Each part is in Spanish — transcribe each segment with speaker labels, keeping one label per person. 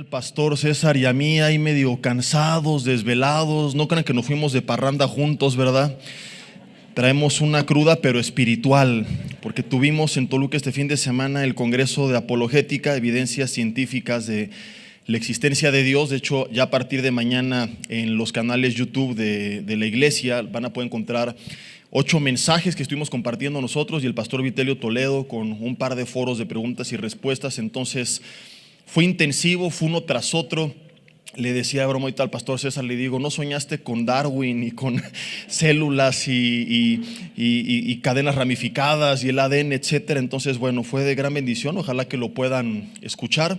Speaker 1: al pastor César y a mí ahí medio cansados, desvelados. No crean que nos fuimos de parranda juntos, ¿verdad? Traemos una cruda pero espiritual, porque tuvimos en Toluca este fin de semana el Congreso de Apologética, evidencias científicas de la existencia de Dios. De hecho, ya a partir de mañana en los canales YouTube de la iglesia van a poder encontrar 8 mensajes que estuvimos compartiendo nosotros y el pastor Vitelio Toledo con un par de foros de preguntas y respuestas. Entonces fue intensivo, fue uno tras otro. Le decía broma ahorita al pastor César, le digo, ¿no soñaste con Darwin y con células y cadenas ramificadas y el ADN, etcétera? Entonces, bueno, fue de gran bendición. Ojalá que lo puedan escuchar.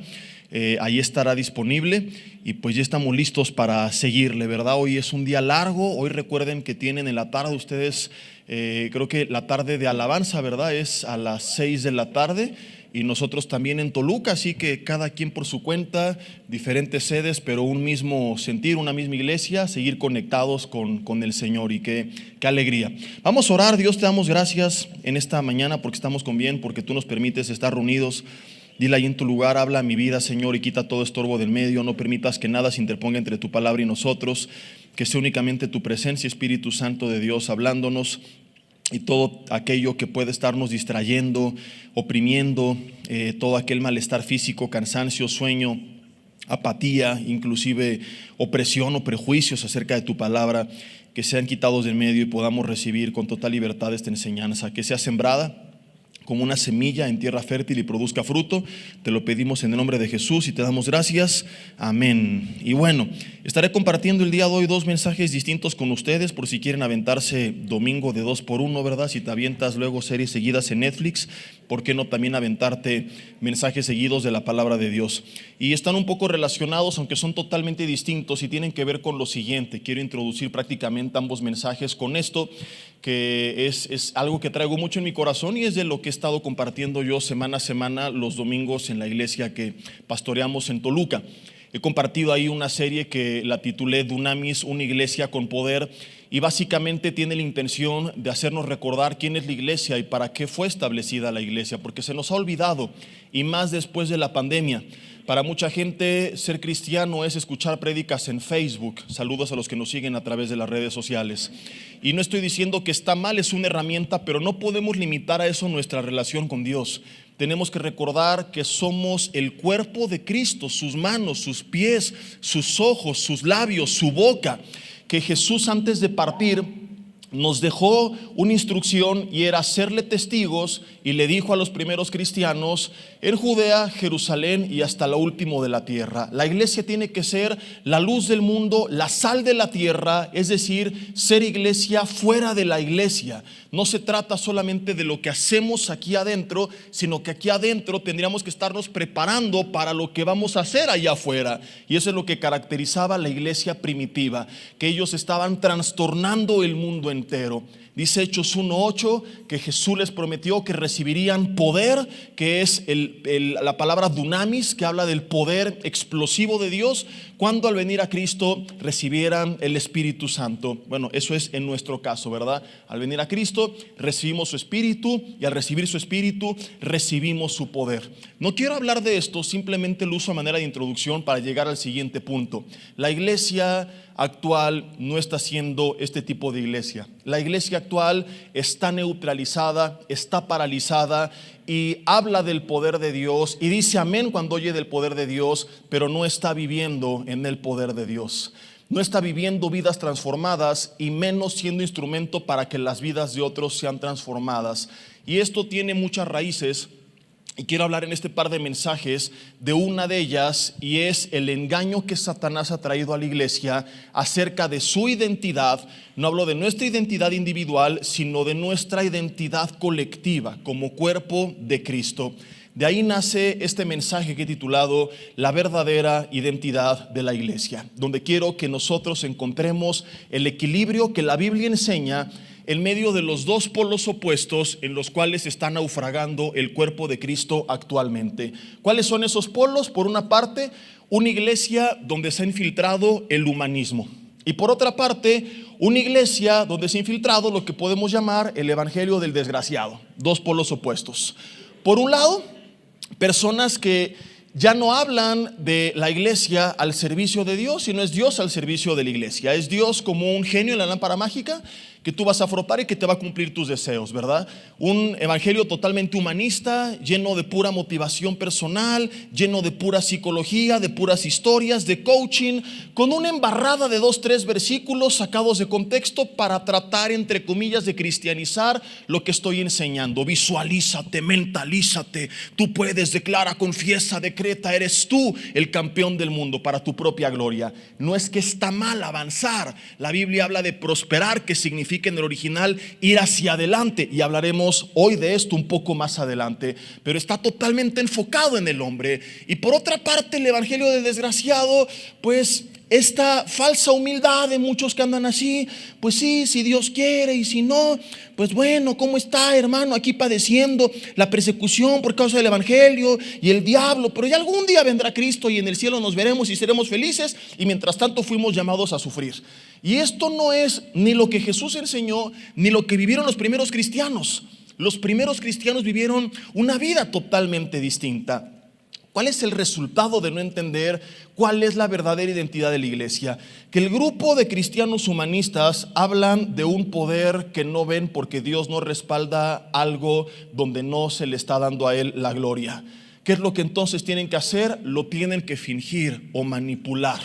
Speaker 1: Ahí estará disponible y pues ya estamos listos para seguirle, ¿verdad? Hoy es un día largo. Hoy recuerden que tienen en la tarde ustedes, creo que la tarde de alabanza, ¿verdad? Es a las 6 de la tarde. Y nosotros también en Toluca, así que cada quien por su cuenta, diferentes sedes, pero un mismo sentir, una misma iglesia, seguir conectados con el Señor. Y qué alegría. Vamos a orar. Dios, te damos gracias en esta mañana porque estamos con bien, porque tú nos permites estar reunidos. Dile ahí en tu lugar, habla a mi vida, Señor, y quita todo estorbo del medio. No permitas que nada se interponga entre tu palabra y nosotros, que sea únicamente tu presencia, Espíritu Santo de Dios, hablándonos. Y todo aquello que puede estarnos distrayendo, oprimiendo, todo aquel malestar físico, cansancio, sueño, apatía, inclusive opresión o prejuicios acerca de tu palabra, que sean quitados del medio y podamos recibir con total libertad esta enseñanza, que sea sembrada como una semilla en tierra fértil y produzca fruto. Te lo pedimos en el nombre de Jesús y te damos gracias. Amén. Y bueno, estaré compartiendo el día de hoy 2 mensajes distintos con ustedes, por si quieren aventarse domingo de 2 por 1, ¿verdad? Si te avientas luego series seguidas en Netflix, ¿por qué no también aventarte mensajes seguidos de la palabra de Dios? Y están un poco relacionados, aunque son totalmente distintos, y tienen que ver con lo siguiente. Quiero introducir prácticamente ambos mensajes con esto, que es algo que traigo mucho en mi corazón y es de lo que he estado compartiendo yo semana a semana los domingos en la iglesia que pastoreamos en Toluca. He compartido ahí una serie que la titulé Dunamis, una iglesia con poder, y básicamente tiene la intención de hacernos recordar quién es la iglesia y para qué fue establecida la iglesia, porque se nos ha olvidado, y más después de la pandemia. Para mucha gente ser cristiano es escuchar prédicas en Facebook. Saludos a los que nos siguen a través de las redes sociales. Y no estoy diciendo que está mal, es una herramienta, pero no podemos limitar a eso nuestra relación con Dios. Tenemos que recordar que somos el cuerpo de Cristo, sus manos, sus pies, sus ojos, sus labios, su boca. Que Jesús antes de partir nos dejó una instrucción y era hacerle testigos, y le dijo a los primeros cristianos en Judea, Jerusalén y hasta lo último de la tierra. La iglesia tiene que ser la luz del mundo, la sal de la tierra, es decir, ser iglesia fuera de la iglesia. No se trata solamente de lo que hacemos aquí adentro, sino que aquí adentro tendríamos que estarnos preparando para lo que vamos a hacer allá afuera. Y eso es lo que caracterizaba a la iglesia primitiva, que ellos estaban trastornando el mundo entero. Dice Hechos 1:8 que Jesús les prometió que recibirían poder, que es la palabra dunamis, que habla del poder explosivo de Dios, cuando al venir a Cristo recibieran el Espíritu Santo. Bueno, eso es en nuestro caso, ¿verdad? Al venir a Cristo recibimos su Espíritu, y al recibir su Espíritu recibimos su poder. No quiero hablar de esto, simplemente lo uso a manera de introducción para llegar al siguiente punto. La iglesia actual no está siendo este tipo de iglesia. La iglesia actual está neutralizada, está paralizada y habla del poder de Dios y dice amén cuando oye del poder de Dios, pero no está viviendo en el poder de Dios. No está viviendo vidas transformadas y menos siendo instrumento para que las vidas de otros sean transformadas. Y esto tiene muchas raíces. Y quiero hablar en este par de mensajes de una de ellas, y es el engaño que Satanás ha traído a la iglesia acerca de su identidad. No hablo de nuestra identidad individual, sino de nuestra identidad colectiva como cuerpo de Cristo. De ahí nace este mensaje que he titulado La verdadera identidad de la iglesia, donde quiero que nosotros encontremos el equilibrio que la Biblia enseña en medio de los 2 polos opuestos en los cuales está naufragando el cuerpo de Cristo actualmente. ¿Cuáles son esos polos? Por una parte, una iglesia donde se ha infiltrado el humanismo, y por otra parte, una iglesia donde se ha infiltrado lo que podemos llamar el evangelio del desgraciado. 2 polos opuestos. Por un lado, personas que Ya no hablan de la iglesia al servicio de Dios, sino es Dios al servicio de la iglesia. Es Dios como un genio en la lámpara mágica que tú vas a frotar y que te va a cumplir tus deseos, ¿verdad? Un evangelio totalmente humanista, lleno de pura motivación personal, lleno de pura psicología, de puras historias, de coaching, con una embarrada de 2, 3 versículos sacados de contexto para tratar, entre comillas, de cristianizar lo que estoy enseñando. Visualízate, mentalízate, tú puedes, declara, confiesa, decreta, eres tú el campeón del mundo para tu propia gloria. No es que está mal avanzar, la Biblia habla de prosperar, que significa en el original ir hacia adelante, y hablaremos hoy de esto un poco más adelante, pero está totalmente enfocado en el hombre. Y por otra parte, el evangelio del desgraciado, pues esta falsa humildad de muchos que andan así, pues sí, si Dios quiere, y si no, pues bueno, ¿cómo está, hermano? Aquí padeciendo la persecución por causa del evangelio y el diablo, pero ya algún día vendrá Cristo y en el cielo nos veremos y seremos felices, y mientras tanto fuimos llamados a sufrir. Y esto no es ni lo que Jesús enseñó, ni lo que vivieron los primeros cristianos. Los primeros cristianos vivieron una vida totalmente distinta. ¿Cuál es el resultado de no entender cuál es la verdadera identidad de la iglesia? Que el grupo de cristianos humanistas hablan de un poder que no ven porque Dios no respalda algo donde no se le está dando a Él la gloria. ¿Qué es lo que entonces tienen que hacer? Lo tienen que fingir o manipular.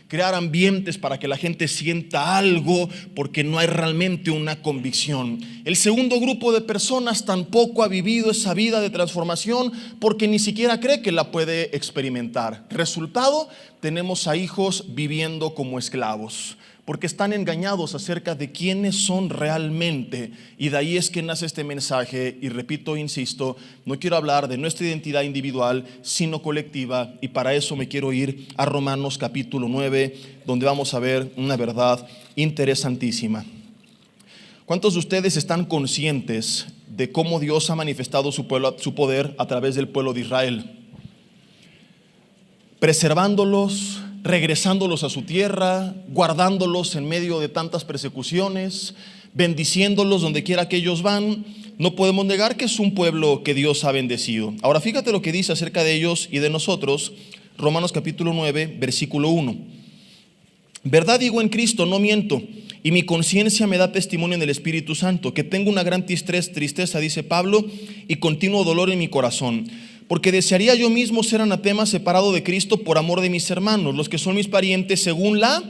Speaker 1: Crear ambientes para que la gente sienta algo porque no hay realmente una convicción. El segundo grupo de personas tampoco ha vivido esa vida de transformación porque ni siquiera cree que la puede experimentar. Resultado, tenemos a hijos viviendo como esclavos porque están engañados acerca de quiénes son realmente, y de ahí es que nace este mensaje. Y repito, insisto, no quiero hablar de nuestra identidad individual, sino colectiva, y para eso me quiero ir a Romanos capítulo 9, donde vamos a ver una verdad interesantísima. ¿Cuántos de ustedes están conscientes de cómo Dios ha manifestado su poder a través del pueblo de Israel? Preservándolos, regresándolos a su tierra, guardándolos en medio de tantas persecuciones, bendiciéndolos donde quiera que ellos van. No podemos negar que es un pueblo que Dios ha bendecido. Ahora fíjate lo que dice acerca de ellos y de nosotros, Romanos capítulo 9, versículo 1. Verdad digo en Cristo, no miento, y mi conciencia me da testimonio en el Espíritu Santo, que tengo una gran tristeza, dice Pablo, y continuo dolor en mi corazón. Porque desearía yo mismo ser anatema, separado de Cristo por amor de mis hermanos, los que son mis parientes según la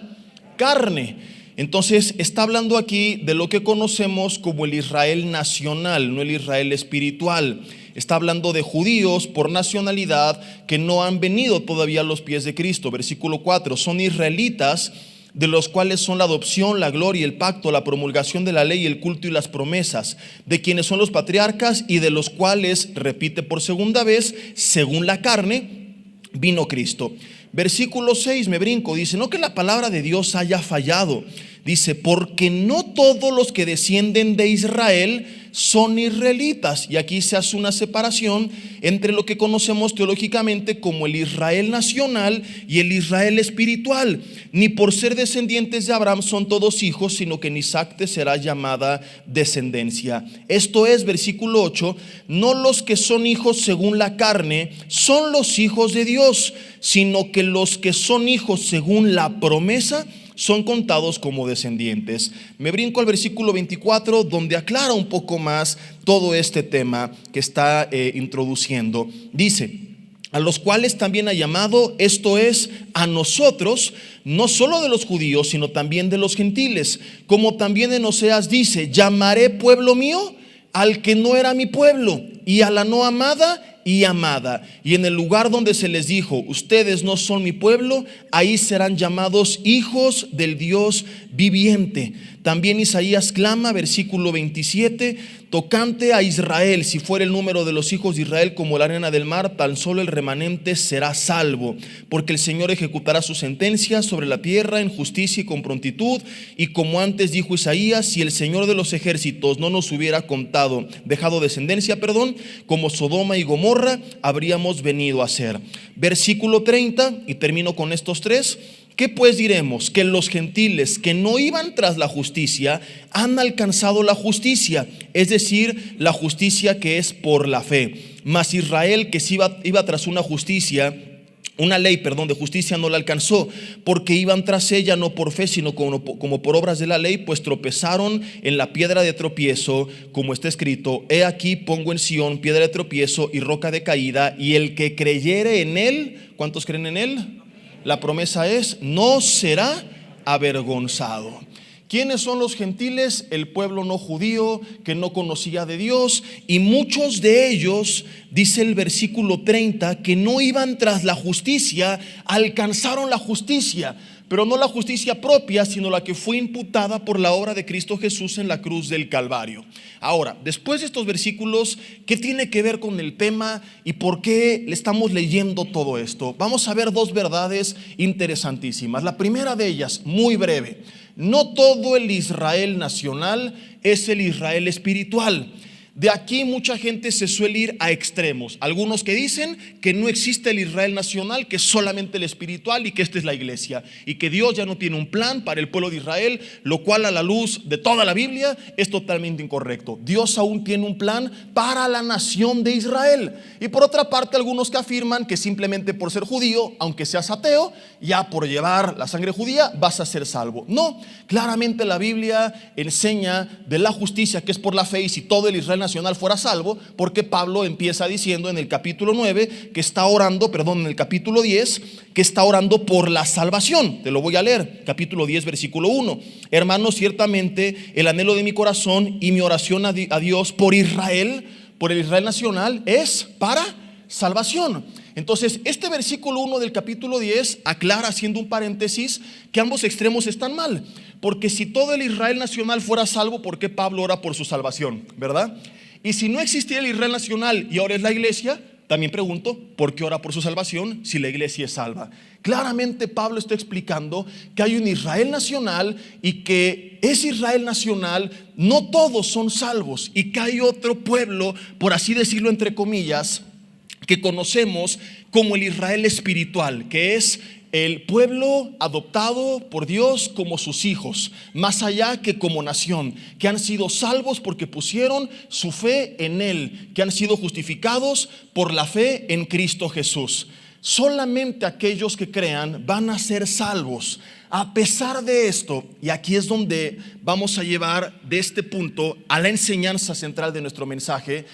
Speaker 1: carne. Entonces está hablando aquí de lo que conocemos como el Israel nacional, no el Israel espiritual. Está hablando de judíos por nacionalidad que no han venido todavía a los pies de Cristo. Versículo 4, son israelitas, de los cuales son la adopción, la gloria, el pacto, la promulgación de la ley, el culto y las promesas, de quienes son los patriarcas y de los cuales, repite por segunda vez, según la carne, vino Cristo. Versículo 6, me brinco, dice, no que la palabra de Dios haya fallado, dice, porque no todos los que descienden de Israel son israelitas. Y aquí se hace una separación entre lo que conocemos teológicamente como el Israel nacional y el Israel espiritual. Ni por ser descendientes de Abraham son todos hijos, sino que en Isaac te será llamada descendencia. Esto es, versículo 8, no los que son hijos según la carne son los hijos de Dios, sino que los que son hijos según la promesa son contados como descendientes. Me brinco al versículo 24, donde aclara un poco más todo este tema que está introduciendo. Dice, a los cuales también ha llamado, esto es, a nosotros, no solo de los judíos, sino también de los gentiles. Como también en Oseas dice, llamaré pueblo mío al que no era mi pueblo, y a la no amada y amada. Y en el lugar donde se les dijo, ustedes no son mi pueblo, ahí serán llamados hijos del Dios viviente. También Isaías clama, versículo 27, tocante a Israel, si fuera el número de los hijos de Israel como la arena del mar, tan solo el remanente será salvo, porque el Señor ejecutará su sentencia sobre la tierra en justicia y con prontitud. Y como antes dijo Isaías, si el Señor de los ejércitos no nos hubiera dejado descendencia, como Sodoma y Gomorra habríamos venido a ser. Versículo 30, y termino con estos tres. ¿Qué pues diremos? Que los gentiles que no iban tras la justicia han alcanzado la justicia, es decir, la justicia que es por la fe. Mas Israel, que sí iba tras una ley de justicia, no la alcanzó, porque iban tras ella no por fe, sino como por obras de la ley, pues tropezaron en la piedra de tropiezo, como está escrito: he aquí pongo en Sión piedra de tropiezo y roca de caída, y el que creyere en él, ¿cuántos creen en él? La promesa es: no será avergonzado. ¿Quiénes son los gentiles? El pueblo no judío que no conocía de Dios, y muchos de ellos, dice el versículo 30, que no iban tras la justicia, alcanzaron la justicia, pero no la justicia propia, sino la que fue imputada por la obra de Cristo Jesús en la cruz del Calvario. Ahora, después de estos versículos, ¿qué tiene que ver con el tema y por qué le estamos leyendo todo esto? Vamos a ver dos verdades interesantísimas. La primera de ellas, muy breve: no todo el Israel nacional es el Israel espiritual. De aquí mucha gente se suele ir a extremos. Algunos que dicen que no existe el Israel nacional, que es solamente el espiritual y que esta es la iglesia, y que Dios ya no tiene un plan para el pueblo de Israel, lo cual a la luz de toda la Biblia es totalmente incorrecto. Dios aún tiene un plan para la nación de Israel. Y por otra parte, algunos que afirman que simplemente por ser judío, aunque seas ateo, ya por llevar la sangre judía vas a ser salvo. No, claramente la Biblia enseña de la justicia que es por la fe, y si todo el Israel nacional fuera salvo, porque Pablo empieza diciendo en el capítulo 9 que está orando, en el capítulo 10, que está orando por la salvación. Te lo voy a leer, capítulo 10, versículo 1. Hermanos, ciertamente el anhelo de mi corazón y mi oración a Dios por Israel, por el Israel nacional, es para salvación. Entonces, este versículo 1 del capítulo 10 aclara, haciendo un paréntesis, que ambos extremos están mal. Porque si todo el Israel nacional fuera salvo, ¿por qué Pablo ora por su salvación? ¿Verdad? Y si no existiera el Israel nacional y ahora es la iglesia, también pregunto, ¿por qué ora por su salvación si la iglesia es salva? Claramente Pablo está explicando que hay un Israel nacional, y que ese Israel nacional no todos son salvos, y que hay otro pueblo, por así decirlo entre comillas, que conocemos como el Israel espiritual, que es el pueblo adoptado por Dios como sus hijos, más allá que como nación, que han sido salvos porque pusieron su fe en Él, que han sido justificados por la fe en Cristo Jesús. Solamente aquellos que crean van a ser salvos. A pesar de esto, y aquí es donde vamos a llevar de este punto a la enseñanza central de nuestro mensaje,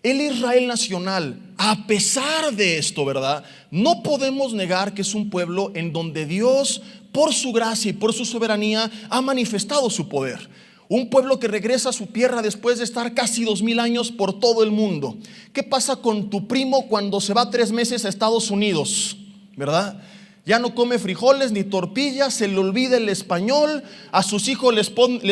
Speaker 1: el Israel nacional, a pesar de esto, ¿verdad? No podemos negar que es un pueblo en donde Dios, por su gracia y por su soberanía, ha manifestado su poder. Un pueblo que regresa a su tierra después de estar casi 2000 años por todo el mundo. ¿Qué pasa con tu primo cuando se va 3 meses a Estados Unidos? ¿Verdad? Ya no come frijoles ni tortillas, se le olvida el español, a sus hijos les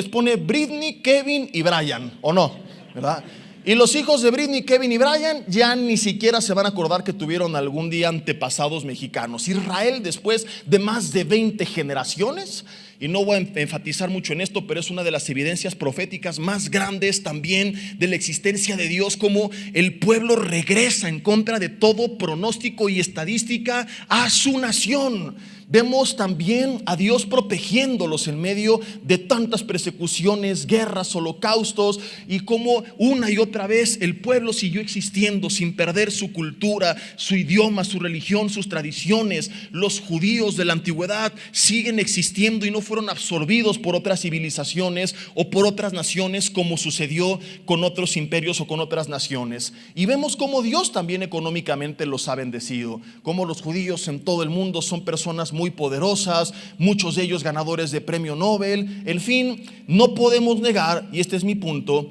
Speaker 1: pone Britney, Kevin y Brian, ¿o no? ¿Verdad? Y los hijos de Britney, Kevin y Brian ya ni siquiera se van a acordar que tuvieron algún día antepasados mexicanos. Israel, después de más de 20 generaciones, y no voy a enfatizar mucho en esto, pero es una de las evidencias proféticas más grandes también de la existencia de Dios, como el pueblo regresa en contra de todo pronóstico y estadística a su nación. Vemos también a Dios protegiéndolos en medio de tantas persecuciones, guerras, holocaustos, y como una y otra vez el pueblo siguió existiendo sin perder su cultura, su idioma, su religión, sus tradiciones. Los judíos de la antigüedad siguen existiendo y no fueron absorbidos por otras civilizaciones o por otras naciones, como sucedió con otros imperios o con otras naciones. Y vemos cómo Dios también económicamente los ha bendecido, como los judíos en todo el mundo son personas muy poderosas, muchos de ellos ganadores de premio Nobel. En fin, no podemos negar, y este es mi punto,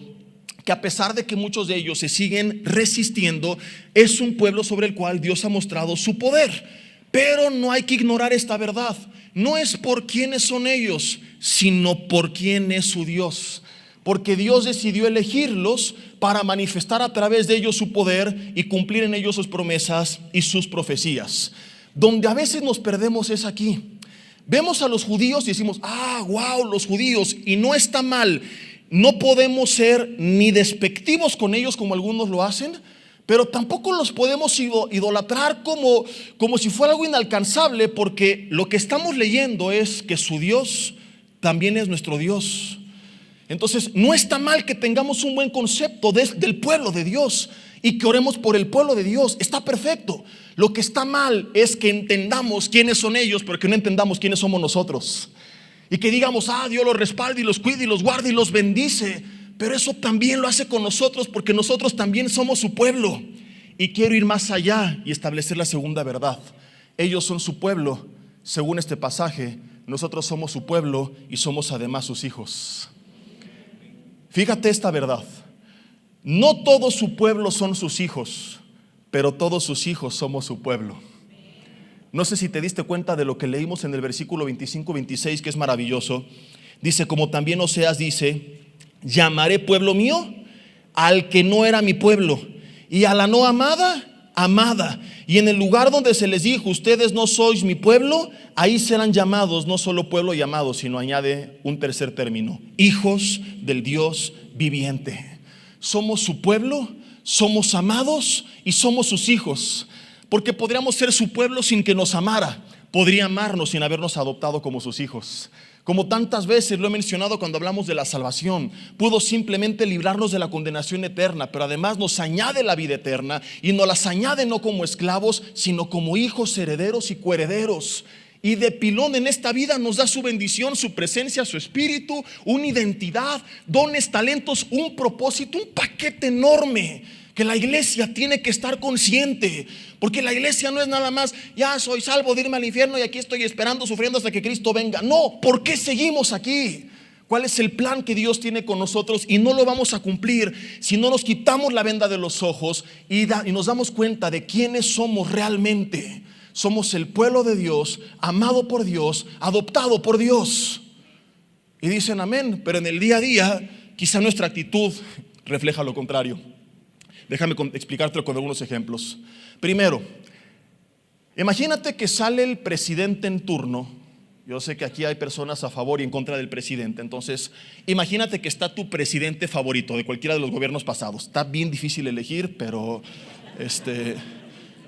Speaker 1: que a pesar de que muchos de ellos se siguen resistiendo, es un pueblo sobre el cual Dios ha mostrado su poder. Pero no hay que ignorar esta verdad. No es por quiénes son ellos, sino por quién es su Dios. Porque Dios decidió elegirlos para manifestar a través de ellos su poder y cumplir en ellos sus promesas y sus profecías. Donde a veces nos perdemos es aquí. Vemos a los judíos y decimos: wow, los judíos, y no está mal. No podemos ser ni despectivos con ellos como algunos lo hacen, Pero tampoco los podemos idolatrar como si fuera algo inalcanzable, porque lo que estamos leyendo es que su Dios también es nuestro Dios. Entonces no está mal que tengamos un buen concepto del pueblo de Dios y que oremos por el pueblo de Dios. Está perfecto. Lo que está mal es que entendamos quiénes son ellos, pero que no entendamos quiénes somos nosotros. Y que digamos, Dios los respalda y los cuida y los guarda y los bendice. Pero eso también lo hace con nosotros, porque nosotros también somos su pueblo. Y quiero ir más allá y establecer la segunda verdad. Ellos son su pueblo, según este pasaje. Nosotros somos su pueblo y somos además sus hijos. Fíjate esta verdad. No todo su pueblo son sus hijos, pero todos sus hijos somos su pueblo. No sé si te diste cuenta de lo que leímos en el versículo 25-26, que es maravilloso. Dice, como también Oseas dice, llamaré pueblo mío al que no era mi pueblo, y a la no amada, amada. Y en el lugar donde se les dijo, ustedes no sois mi pueblo, ahí serán llamados no solo pueblo y amados, sino añade un tercer término, hijos del Dios viviente. Somos su pueblo, somos amados y somos sus hijos. Porque podríamos ser su pueblo sin que nos amara. Podría amarnos sin habernos adoptado como sus hijos. Como tantas veces lo he mencionado cuando hablamos de la salvación, pudo simplemente librarnos de la condenación eterna, pero además nos añade la vida eterna, y nos las añade no como esclavos, sino como hijos herederos y coherederos. Y de pilón en esta vida nos da su bendición, su presencia, su espíritu, una identidad, dones, talentos, un propósito, un paquete enorme que la iglesia tiene que estar consciente. Porque la iglesia no es nada más, ya soy salvo de irme al infierno y aquí estoy esperando, sufriendo hasta que Cristo venga. No, ¿por qué seguimos aquí? ¿Cuál es el plan que Dios tiene con nosotros? Y no lo vamos a cumplir si no nos quitamos la venda de los ojos y nos damos cuenta de quiénes somos realmente. Somos el pueblo de Dios, amado por Dios, adoptado por Dios. Y dicen amén, pero en el día a día quizá nuestra actitud refleja lo contrario. Déjame explicártelo con algunos ejemplos. Primero, imagínate que sale el presidente en turno. Yo sé que aquí hay personas a favor y en contra del presidente. Entonces, imagínate que está tu presidente favorito de cualquiera de los gobiernos pasados. Está bien difícil elegir, pero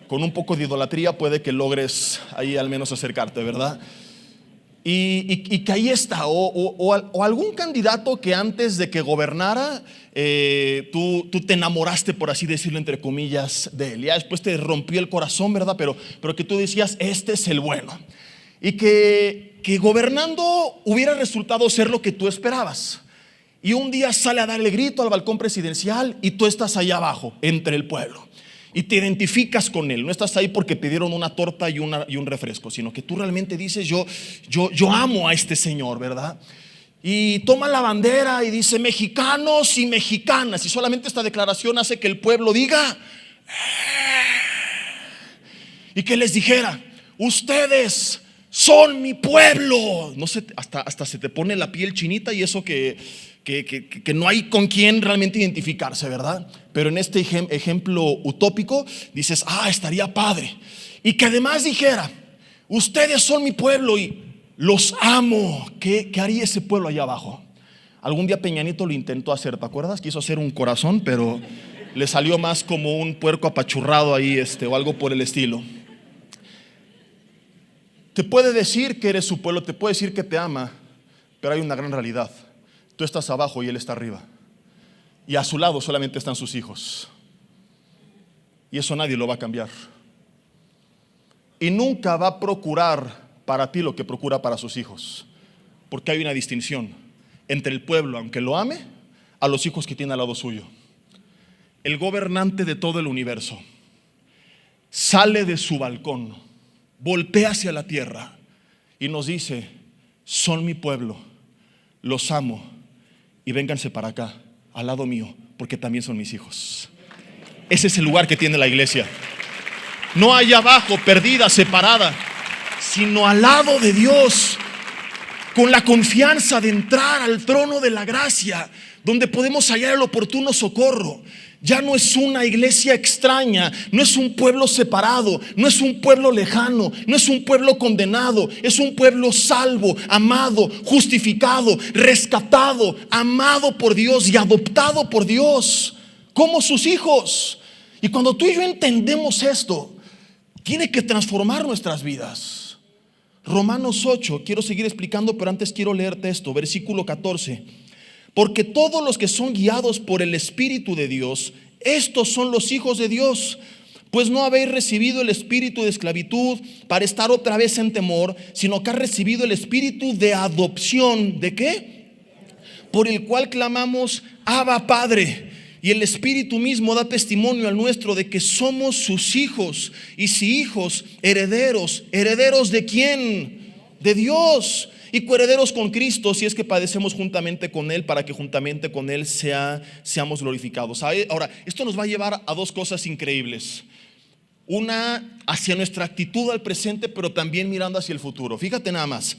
Speaker 1: con un poco de idolatría puede que logres ahí al menos acercarte, ¿verdad? Y que ahí está, o algún candidato que antes de que gobernara, tú te enamoraste, por así decirlo, entre comillas, de él. Ya después te rompió el corazón, ¿verdad? Pero que tú decías, este es el bueno. Y que gobernando hubiera resultado ser lo que tú esperabas. Y un día sale a darle grito al balcón presidencial y tú estás ahí abajo, entre el pueblo. Y te identificas con él. No estás ahí porque te dieron una torta y un refresco, sino que tú realmente dices, yo amo a este señor, ¿verdad? Y toma la bandera y dice, mexicanos y mexicanas. Y solamente esta declaración hace que el pueblo diga, y que les dijera, ustedes son mi pueblo. No sé, hasta se te pone la piel chinita, y eso que no hay con quién realmente identificarse, ¿verdad? Pero en este ejemplo utópico dices, estaría padre. Y que además dijera, ustedes son mi pueblo y los amo. ¿Qué haría ese pueblo allá abajo? Algún día Peña Nieto lo intentó hacer, ¿te acuerdas? Quiso hacer un corazón, pero le salió más como un puerco apachurrado ahí, o algo por el estilo. Te puede decir que eres su pueblo, te puede decir que te ama, pero hay una gran realidad. Tú estás abajo y él está arriba. Y a su lado solamente están sus hijos. Y eso nadie lo va a cambiar. Y nunca va a procurar para ti lo que procura para sus hijos. Porque hay una distinción entre el pueblo, aunque lo ame, a los hijos que tiene al lado suyo. El gobernante de todo el universo sale de su balcón, voltea hacia la tierra y nos dice, son mi pueblo, los amo. Y vénganse para acá, al lado mío, porque también son mis hijos. Ese es el lugar que tiene la iglesia. No allá abajo, perdida, separada, sino al lado de Dios, con la confianza de entrar al trono de la gracia, donde podemos hallar el oportuno socorro. Ya no es una iglesia extraña, no es un pueblo separado, no es un pueblo lejano, no es un pueblo condenado, es un pueblo salvo, amado, justificado, rescatado, amado por Dios y adoptado por Dios como sus hijos. Y cuando tú y yo entendemos esto, tiene que transformar nuestras vidas. Romanos 8, quiero seguir explicando, pero antes quiero leerte esto, versículo 14. Porque todos los que son guiados por el Espíritu de Dios, estos son los hijos de Dios. Pues no habéis recibido el espíritu de esclavitud para estar otra vez en temor, sino que has recibido el espíritu de adopción. ¿De qué? Por el cual clamamos, Abba, Padre. Y el Espíritu mismo da testimonio al nuestro de que somos sus hijos. Y si hijos, herederos. ¿Herederos de quién? De Dios. Y coherederos con Cristo, si es que padecemos juntamente con Él, para que juntamente con Él seamos glorificados. Ahora, esto nos va a llevar a dos cosas increíbles. Una hacia nuestra actitud al presente, pero también mirando hacia el futuro. Fíjate nada más.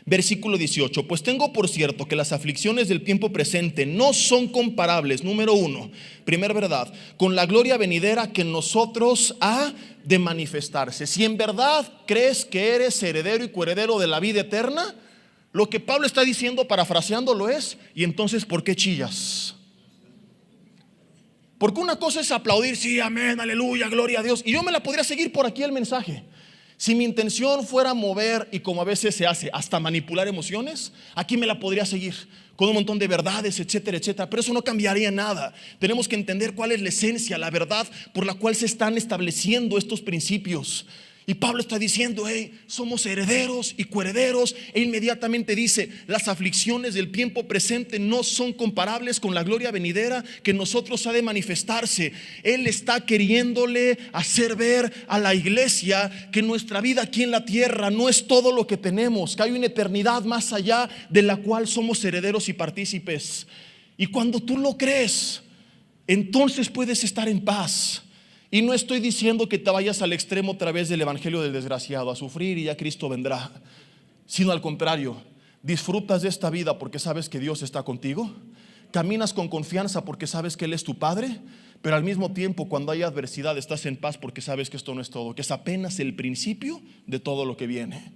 Speaker 1: Versículo 18, pues tengo por cierto que las aflicciones del tiempo presente no son comparables, número uno, primera verdad, con la gloria venidera que en nosotros ha de manifestarse. Si en verdad crees que eres heredero y coheredero de la vida eterna, lo que Pablo está diciendo, parafraseándolo, es: ¿y entonces por qué chillas? Porque una cosa es aplaudir, sí, amén, aleluya, gloria a Dios, y yo me la podría seguir por aquí el mensaje. Si mi intención fuera mover, y como a veces se hace, hasta manipular emociones, aquí me la podría seguir con un montón de verdades, etcétera, etcétera. Pero eso no cambiaría nada. Tenemos que entender cuál es la esencia, la verdad por la cual se están estableciendo estos principios. Y Pablo está diciendo, hey, somos herederos y coherederos. E inmediatamente dice, las aflicciones del tiempo presente no son comparables con la gloria venidera que en nosotros ha de manifestarse. Él está queriéndole hacer ver a la iglesia que nuestra vida aquí en la tierra no es todo lo que tenemos, que hay una eternidad más allá de la cual somos herederos y partícipes. Y cuando tú lo crees, entonces puedes estar en paz. Y no estoy diciendo que te vayas al extremo otra vez del evangelio del desgraciado, a sufrir y ya Cristo vendrá, sino al contrario, disfrutas de esta vida porque sabes que Dios está contigo, caminas con confianza porque sabes que Él es tu Padre, pero al mismo tiempo cuando hay adversidad estás en paz porque sabes que esto no es todo, que es apenas el principio de todo lo que viene.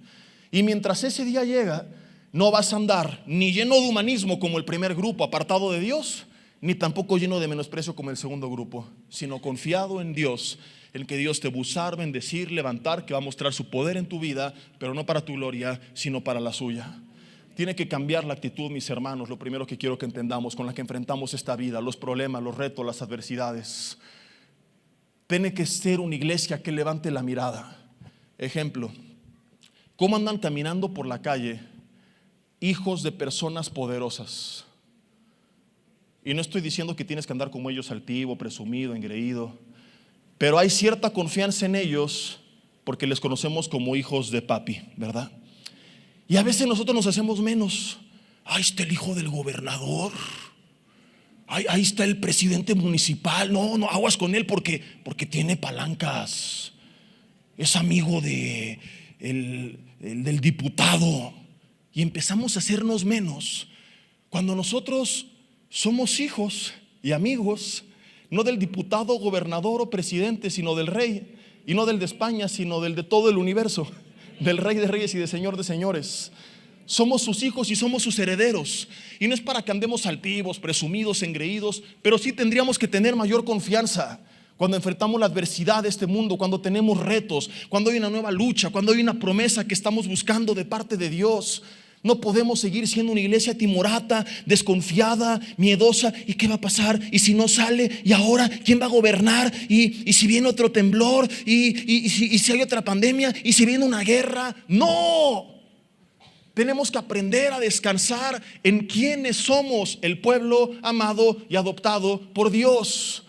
Speaker 1: Y mientras ese día llega, no vas a andar ni lleno de humanismo como el primer grupo, apartado de Dios, ni tampoco lleno de menosprecio como el segundo grupo, sino confiado en Dios, en que Dios te va a usar, bendecir, levantar, que va a mostrar su poder en tu vida, pero no para tu gloria, sino para la suya. Tiene que cambiar la actitud, mis hermanos, lo primero que quiero que entendamos, con la que enfrentamos esta vida, los problemas, los retos, las adversidades. Tiene que ser una iglesia que levante la mirada. Ejemplo, ¿cómo andan caminando por la calle hijos de personas poderosas? Y no estoy diciendo que tienes que andar como ellos, altivo, presumido, engreído, pero hay cierta confianza en ellos porque les conocemos como hijos de papi, ¿verdad? Y a veces nosotros nos hacemos menos. Ahí está el hijo del gobernador, ahí está el presidente municipal. No aguas con él porque tiene palancas, es amigo del diputado. Y empezamos a hacernos menos cuando nosotros somos hijos y amigos, no del diputado, gobernador o presidente, sino del rey. Y no del de España, sino del de todo el universo, del Rey de Reyes y de Señor de Señores. Somos sus hijos y somos sus herederos. Y no es para que andemos altivos, presumidos, engreídos, pero sí tendríamos que tener mayor confianza cuando enfrentamos la adversidad de este mundo, cuando tenemos retos, cuando hay una nueva lucha, cuando hay una promesa que estamos buscando de parte de Dios. No podemos seguir siendo una iglesia timorata, desconfiada, miedosa. ¿Y qué va a pasar? ¿Y si no sale? ¿Y ahora quién va a gobernar? ¿Y si viene otro temblor? ¿Y si hay otra pandemia? ¿Y si viene una guerra? No. Tenemos que aprender a descansar en quienes somos, el pueblo amado y adoptado por Dios.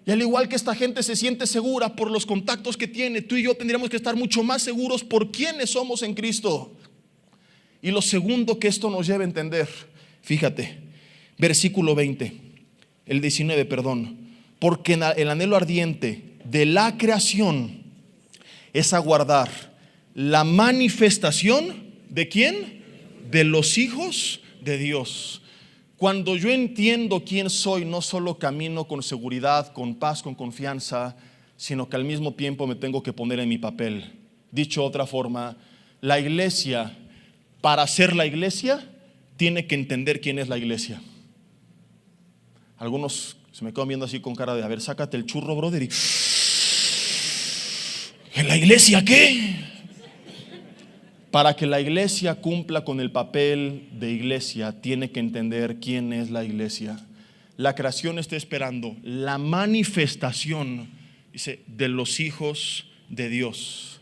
Speaker 1: Y al igual que esta gente se siente segura por los contactos que tiene, tú y yo tendríamos que estar mucho más seguros por quienes somos en Cristo. Y lo segundo que esto nos lleva a entender, fíjate, versículo 20, el 19, perdón. Porque el anhelo ardiente de la creación es aguardar la manifestación ¿de quién? De los hijos de Dios. Cuando yo entiendo quién soy, no solo camino con seguridad, con paz, con confianza, sino que al mismo tiempo me tengo que poner en mi papel. Dicho de otra forma, la iglesia, para ser la iglesia, tiene que entender quién es la iglesia. Algunos Se me quedan viendo así con cara de, a ver, sácate el churro, brother. Y, ¿en la iglesia qué? Para que la iglesia cumpla con el papel de iglesia, tiene que entender quién es la iglesia. La creación está esperando la manifestación, dice, de los hijos de Dios.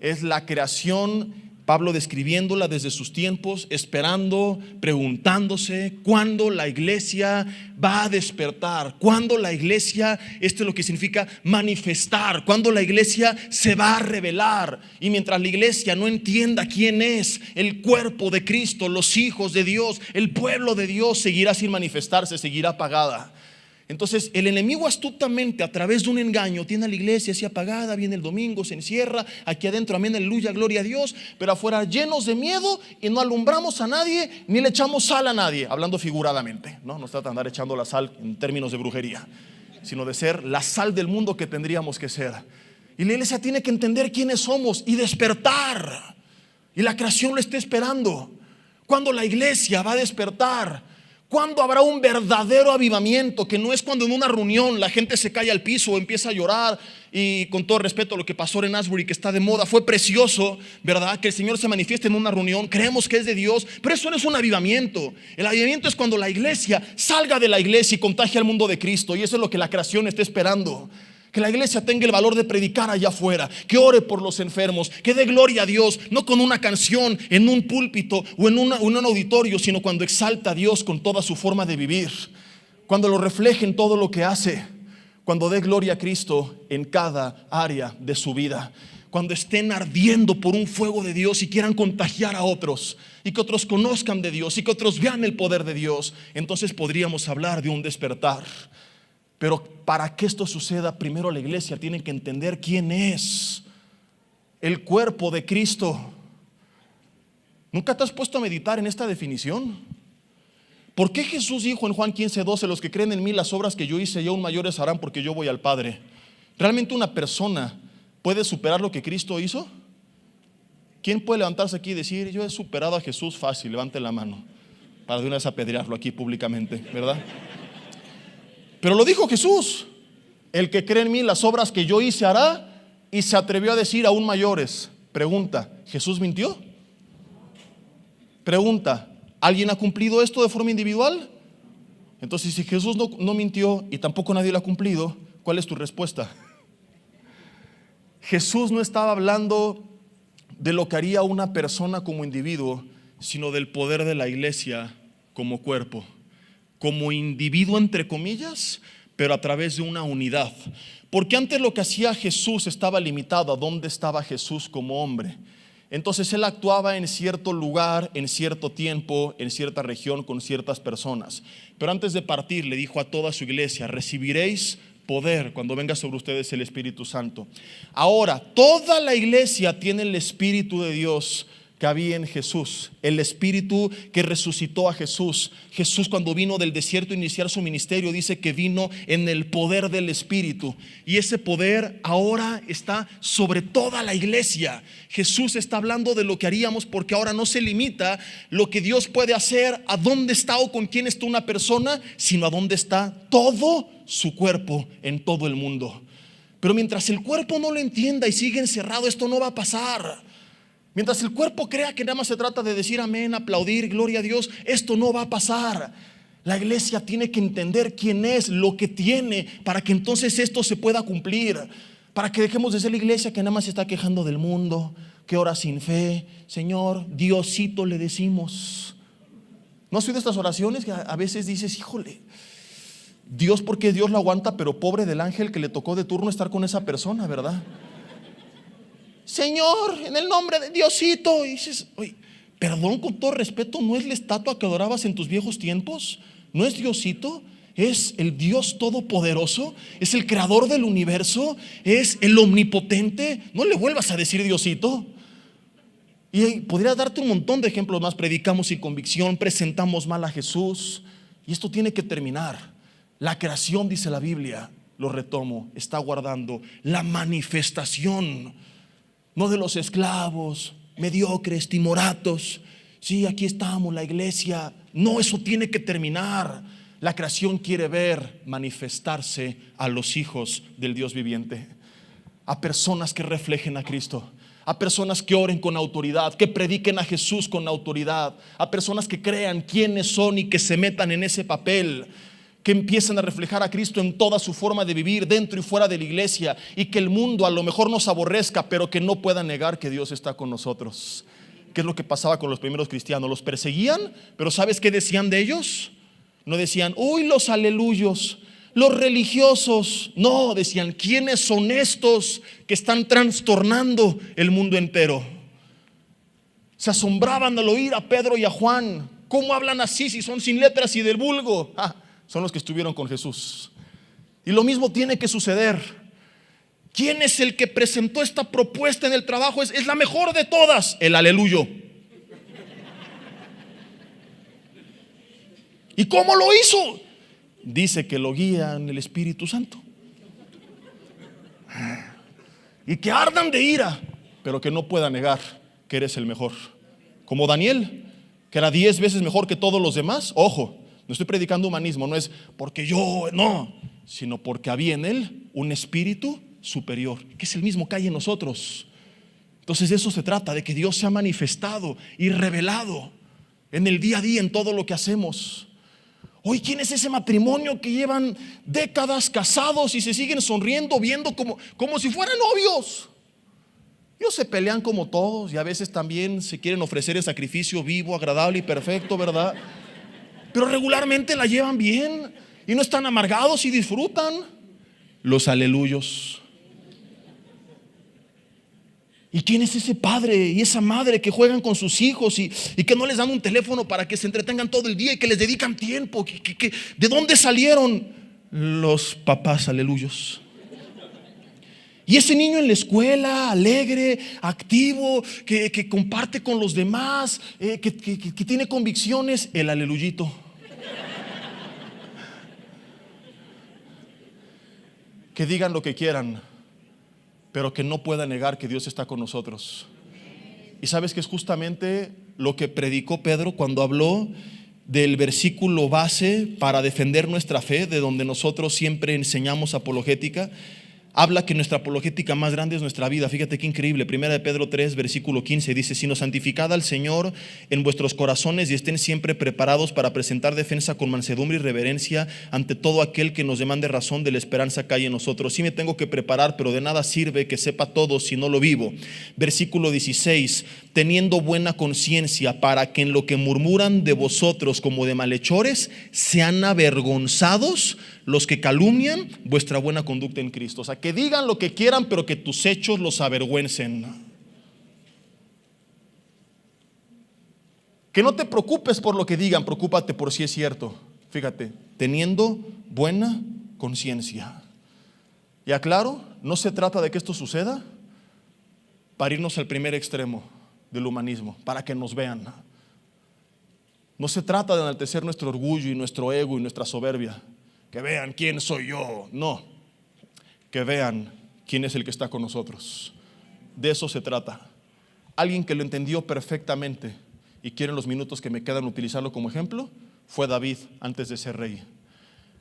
Speaker 1: Es la creación, Pablo describiéndola desde sus tiempos, esperando, preguntándose cuándo la iglesia va a despertar, cuándo la iglesia, esto es lo que significa manifestar, cuándo la iglesia se va a revelar. Y mientras la iglesia no entienda quién es el cuerpo de Cristo, los hijos de Dios, el pueblo de Dios, seguirá sin manifestarse, seguirá apagada. Entonces el enemigo astutamente, a través de un engaño, tiene a la iglesia así apagada. Viene el domingo, se encierra, aquí adentro, amén, aleluya, gloria a Dios, pero afuera llenos de miedo, y no alumbramos a nadie, ni le echamos sal a nadie, hablando figuradamente, no se trata de andar echando la sal en términos de brujería, sino de ser la sal del mundo que tendríamos que ser. Y la iglesia tiene que entender quiénes somos y despertar, y la creación lo está esperando. ¿Cuándo la iglesia va a despertar? ¿Cuándo habrá un verdadero avivamiento? Que no es cuando en una reunión la gente se cae al piso o empieza a llorar. Y con todo respeto a lo que pasó en Asbury, que está de moda, fue precioso, ¿verdad? Que el Señor se manifieste en una reunión, creemos que es de Dios, pero eso no es un avivamiento. El avivamiento es cuando la iglesia salga de la iglesia y contagie al mundo de Cristo. Y eso es lo que la creación está esperando. Que la iglesia tenga el valor de predicar allá afuera, que ore por los enfermos, que dé gloria a Dios, no con una canción en un púlpito o en un auditorio, sino cuando exalta a Dios con toda su forma de vivir, cuando lo refleje en todo lo que hace, cuando dé gloria a Cristo en cada área de su vida, cuando estén ardiendo por un fuego de Dios y quieran contagiar a otros, y que otros conozcan de Dios y que otros vean el poder de Dios. Entonces podríamos hablar de un despertar. Pero para que esto suceda, primero la iglesia tiene que entender quién es el cuerpo de Cristo. ¿Nunca te has puesto a meditar en esta definición? ¿Por qué Jesús dijo en Juan 15:12, los que creen en mí, las obras que yo hice y aún mayores harán, porque yo voy al Padre? ¿Realmente una persona puede superar lo que Cristo hizo? ¿Quién puede levantarse aquí y decir, yo he superado a Jesús fácil? Levante la mano para de una vez apedrearlo aquí públicamente, ¿verdad? Pero lo dijo Jesús: el que cree en mí, las obras que yo hice hará, y se atrevió a decir aún mayores. Pregunta, ¿Jesús mintió? Pregunta, ¿alguien ha cumplido esto de forma individual? Entonces, si Jesús no mintió y tampoco nadie lo ha cumplido, ¿cuál es tu respuesta? Jesús no estaba hablando de lo que haría una persona como individuo, sino del poder de la iglesia como cuerpo, como individuo entre comillas, pero a través de una unidad. Porque antes lo que hacía Jesús estaba limitado a dónde estaba Jesús como hombre. Entonces él actuaba en cierto lugar, en cierto tiempo, en cierta región, con ciertas personas. Pero antes de partir le dijo a toda su iglesia: recibiréis poder cuando venga sobre ustedes el Espíritu Santo. Ahora, toda la iglesia tiene el Espíritu de Dios que había en Jesús, el Espíritu que resucitó a Jesús. Jesús, cuando vino del desierto a iniciar su ministerio, dice que vino en el poder del Espíritu, y ese poder ahora está sobre toda la iglesia. Jesús está hablando de lo que haríamos, porque ahora no se limita lo que Dios puede hacer a dónde está o con quién está una persona, sino a dónde está todo su cuerpo en todo el mundo. Pero mientras el cuerpo no lo entienda y sigue encerrado, esto no va a pasar. Mientras el cuerpo crea que nada más se trata de decir amén, aplaudir, gloria a Dios, esto no va a pasar. La iglesia tiene que entender quién es, lo que tiene, para que entonces esto se pueda cumplir. Para que dejemos de ser la iglesia que nada más se está quejando del mundo, que ora sin fe. Señor, Diosito le decimos. ¿No has oído estas oraciones que a veces dices, híjole, Dios, porque Dios lo aguanta, pero pobre del ángel que le tocó de turno estar con esa persona, ¿verdad? Señor, en el nombre de Diosito. Y dices, oye, perdón, con todo respeto, ¿no es la estatua que adorabas en tus viejos tiempos? ¿No es Diosito? Es el Dios todopoderoso, es el creador del universo, es el omnipotente. No le vuelvas a decir Diosito. Y podría darte un montón de ejemplos más. Predicamos sin convicción, presentamos mal a Jesús, y esto tiene que terminar. La creación, dice la Biblia, lo retomo, está guardando la manifestación, no de los esclavos mediocres, timoratos. Sí, aquí estamos, la iglesia. No, eso tiene que terminar. La creación quiere ver manifestarse a los hijos del Dios viviente, a personas que reflejen a Cristo, a personas que oren con autoridad, que prediquen a Jesús con autoridad, a personas que crean quiénes son y que se metan en ese papel, que empiecen a reflejar a Cristo en toda su forma de vivir, dentro y fuera de la iglesia, y que el mundo a lo mejor nos aborrezca, pero que no pueda negar que Dios está con nosotros. ¿Qué es lo que pasaba con los primeros cristianos? Los perseguían, pero ¿sabes qué decían de ellos? No decían, uy, los aleluyos, los religiosos. No, decían, ¿quiénes son estos que están trastornando el mundo entero? Se asombraban al oír a Pedro y a Juan. ¿Cómo hablan así si son sin letras y del vulgo? Son los que estuvieron con Jesús. Y lo mismo tiene que suceder. ¿Quién es el que presentó esta propuesta en el trabajo? Es la mejor de todas, el aleluyo. ¿Y cómo lo hizo? Dice que lo guía en el Espíritu Santo. Y que ardan de ira, pero que no pueda negar que eres el mejor. Como Daniel, que era 10 veces mejor que todos los demás. Ojo, no estoy predicando humanismo, no es porque yo, no, sino porque había en él un espíritu superior, que es el mismo que hay en nosotros. Entonces de eso se trata, de que Dios se ha manifestado y revelado en el día a día, en todo lo que hacemos. Hoy, ¿quién es ese matrimonio que llevan décadas casados y se siguen sonriendo, viendo como si fueran novios? Ellos se pelean como todos y a veces también se quieren ofrecer el sacrificio vivo, agradable y perfecto, ¿verdad? Pero regularmente la llevan bien y no están amargados y disfrutan. Los aleluyos. ¿Y quién es ese padre y esa madre que juegan con sus hijos y que no les dan un teléfono para que se entretengan todo el día y que les dedican tiempo? ¿De dónde salieron? Los papás aleluyos. Y ese niño en la escuela, alegre, activo, que comparte con los demás, que tiene convicciones, el aleluyito. Que digan lo que quieran, pero que no pueda negar que Dios está con nosotros. Y sabes que es justamente lo que predicó Pedro cuando habló del versículo base para defender nuestra fe, de donde nosotros siempre enseñamos apologética. Habla que nuestra apologética más grande es nuestra vida. Fíjate qué increíble. Primera de Pedro 3, versículo 15 dice: sino santificad al Señor en vuestros corazones y estén siempre preparados para presentar defensa con mansedumbre y reverencia ante todo aquel que nos demande razón de la esperanza que hay en nosotros. Sí me tengo que preparar, pero de nada sirve que sepa todo si no lo vivo. Versículo 16: teniendo buena conciencia, para que en lo que murmuran de vosotros como de malhechores sean avergonzados los que calumnian vuestra buena conducta en Cristo. O sea, que digan lo que quieran, pero que tus hechos los avergüencen. Que no te preocupes por lo que digan, preocúpate por si es cierto. Fíjate, teniendo buena conciencia. Y aclaro, no se trata de que esto suceda para irnos al primer extremo del humanismo, para que nos vean. No se trata de enaltecer nuestro orgullo y nuestro ego y nuestra soberbia. Que vean quién soy yo. No, que vean quién es el que está con nosotros. De eso se trata. Alguien que lo entendió perfectamente, y quiero en los minutos que me quedan utilizarlo como ejemplo, fue David antes de ser rey.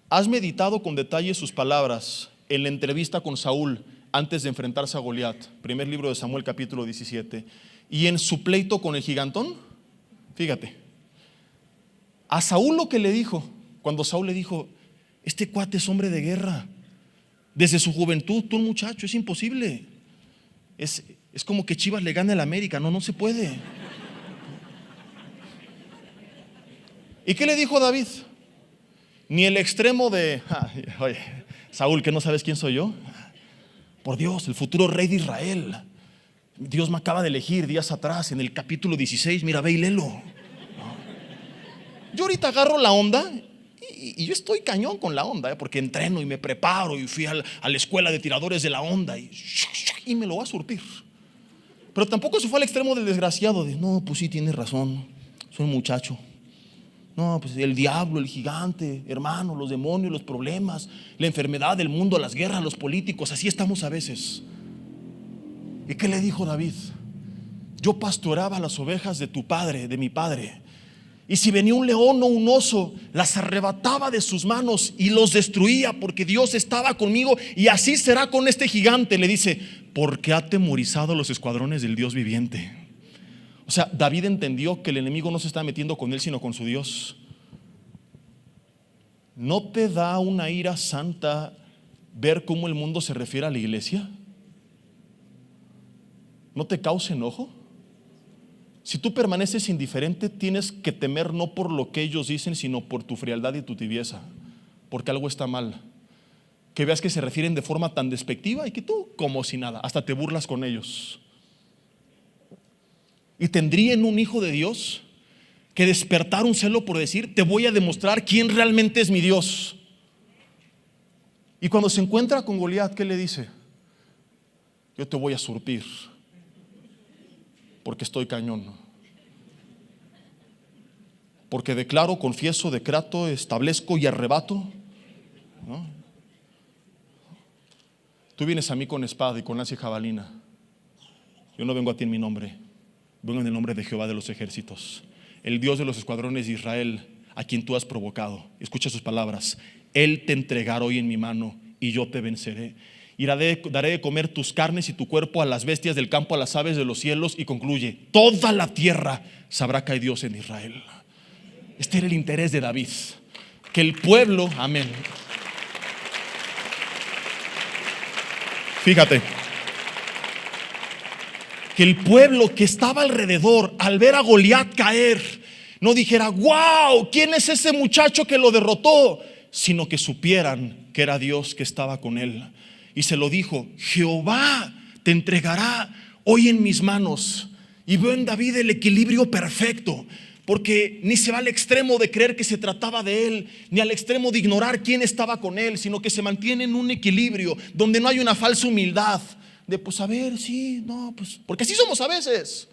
Speaker 1: ¿Has meditado con detalle sus palabras en la entrevista con Saúl antes de enfrentarse a Goliat? Primer libro de Samuel, capítulo 17. Y en su pleito con el gigantón. Fíjate, a Saúl lo que le dijo, cuando Saúl le dijo: este cuate es hombre de guerra, desde su juventud, tú un muchacho, es imposible. Es como que Chivas le gane al América, no se puede. ¿Y qué le dijo David? Ni el extremo de: oye, Saúl, ¿que no sabes quién soy yo? Por Dios, el futuro rey de Israel. Dios me acaba de elegir días atrás, en el capítulo 16, mira, ve y léelo. Yo ahorita agarro la onda. Y yo estoy cañón con la onda, porque entreno y me preparo y fui a la escuela de tiradores de la onda y me lo va a surtir. Pero tampoco se fue al extremo del desgraciado de: no, pues sí, tienes razón, soy un muchacho. No, pues el diablo, el gigante, hermano, los demonios, los problemas, la enfermedad del mundo, las guerras, los políticos, así estamos a veces. ¿Y qué le dijo David? Yo pastoreaba las ovejas de tu padre, de mi padre, Y si venía un león o un oso, las arrebataba de sus manos y los destruía, porque Dios estaba conmigo. Y así será con este gigante, le dice, porque ha atemorizado los escuadrones del Dios viviente. O sea, David entendió que el enemigo no se está metiendo con él, sino con su Dios. ¿No te da una ira santa ver cómo el mundo se refiere a la iglesia? ¿No te causa enojo? Si tú permaneces indiferente, tienes que temer no por lo que ellos dicen, sino por tu frialdad y tu tibieza, porque algo está mal. Que veas que se refieren de forma tan despectiva y que tú, como si nada, hasta te burlas con ellos. Y tendría en un hijo de Dios que despertar un celo por decir, te voy a demostrar quién realmente es mi Dios. Y cuando se encuentra con Goliat, ¿qué le dice? Yo te voy a surtir, porque estoy cañón. Porque declaro, confieso, decreto, establezco y arrebato, ¿no? Tú vienes a mí con espada y con lanza y jabalina. Yo no vengo a ti en mi nombre, vengo en el nombre de Jehová de los ejércitos, el Dios de los escuadrones de Israel, a quien tú has provocado. Escucha sus palabras. Él te entregará hoy en mi mano y yo te venceré. Y daré de comer tus carnes y tu cuerpo a las bestias del campo, a las aves de los cielos. Y concluye, toda la tierra sabrá que hay Dios en Israel. Este era el interés de David, que el pueblo, amén. Fíjate, que el pueblo que estaba alrededor, al ver a Goliat caer, no dijera, wow, ¿quién es ese muchacho que lo derrotó? Sino que supieran que era Dios que estaba con él. Y se lo dijo, Jehová te entregará hoy en mis manos. Y veo en David el equilibrio perfecto, porque ni se va al extremo de creer que se trataba de él, ni al extremo de ignorar quién estaba con él, sino que se mantiene en un equilibrio donde no hay una falsa humildad de pues a ver, sí, no, pues porque así somos a veces.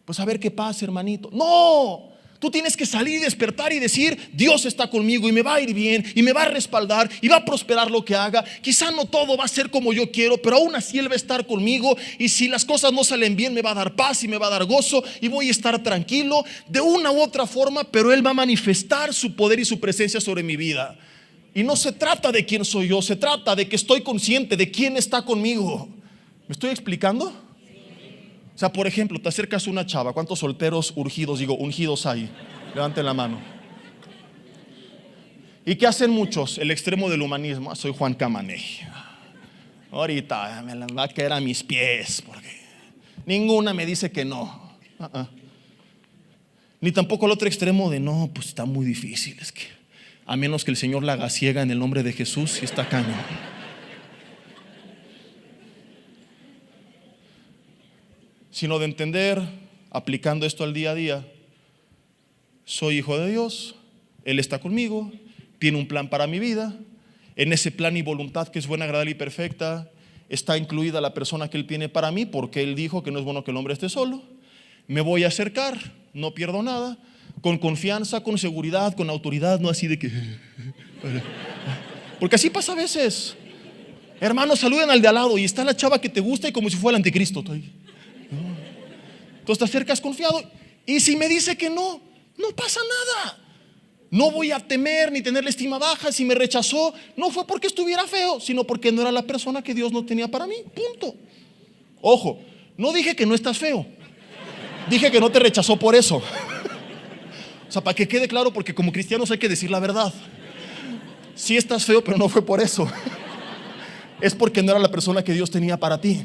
Speaker 1: Pues a ver qué pasa, hermanito. No, tú tienes que salir y despertar y decir, Dios está conmigo y me va a ir bien y me va a respaldar y va a prosperar lo que haga. Quizá no todo va a ser como yo quiero, pero aún así Él va a estar conmigo. Y si las cosas no salen bien, me va a dar paz y me va a dar gozo y voy a estar tranquilo de una u otra forma, pero Él va a manifestar su poder y su presencia sobre mi vida. Y no se trata de quién soy yo, se trata de que estoy consciente de quién está conmigo. ¿Me estoy explicando? O sea, por ejemplo, te acercas a una chava. ¿Cuántos solteros ungidos hay? Levanten la mano. ¿Y qué hacen muchos? El extremo del humanismo. Soy Juan Camané. Ahorita me la va a caer a mis pies, porque ninguna me dice que no. Ni tampoco el otro extremo de no, pues está muy difícil. Es que a menos que el Señor la haga ciega en el nombre de Jesús, y está cañón. Sino de entender, aplicando esto al día a día, soy hijo de Dios, Él está conmigo, tiene un plan para mi vida. En ese plan y voluntad que es buena, agradable y perfecta, está incluida la persona que Él tiene para mí, porque Él dijo que no es bueno que el hombre esté solo. Me voy a acercar, no pierdo nada, con confianza, con seguridad, con autoridad, no así de que porque así pasa a veces. Hermanos, saluden al de al lado y está la chava que te gusta y como si fuera el anticristo. Entonces te acercas confiado, y si me dice que no, no pasa nada. No voy a temer ni tener la estima baja. Si me rechazó, no fue porque estuviera feo, sino porque no era la persona que Dios no tenía para mí, punto. Ojo, no dije que no estás feo, dije que no te rechazó por eso. O sea, para que quede claro, porque como cristianos hay que decir la verdad. Sí estás feo, pero no fue por eso. Es porque no era la persona que Dios tenía para ti.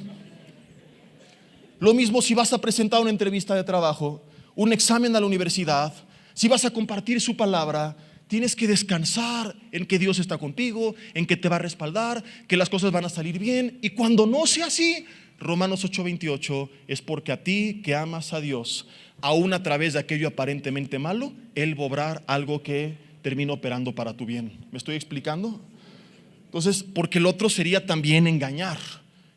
Speaker 1: Lo mismo si vas a presentar una entrevista de trabajo, un examen a la universidad, si vas a compartir su palabra, tienes que descansar en que Dios está contigo, en que te va a respaldar, que las cosas van a salir bien. Y cuando no sea así, Romanos 8:28, es porque a ti que amas a Dios, aún a través de aquello aparentemente malo, Él va a obrar algo que termina operando para tu bien. ¿Me estoy explicando? Entonces, porque el otro sería también engañar.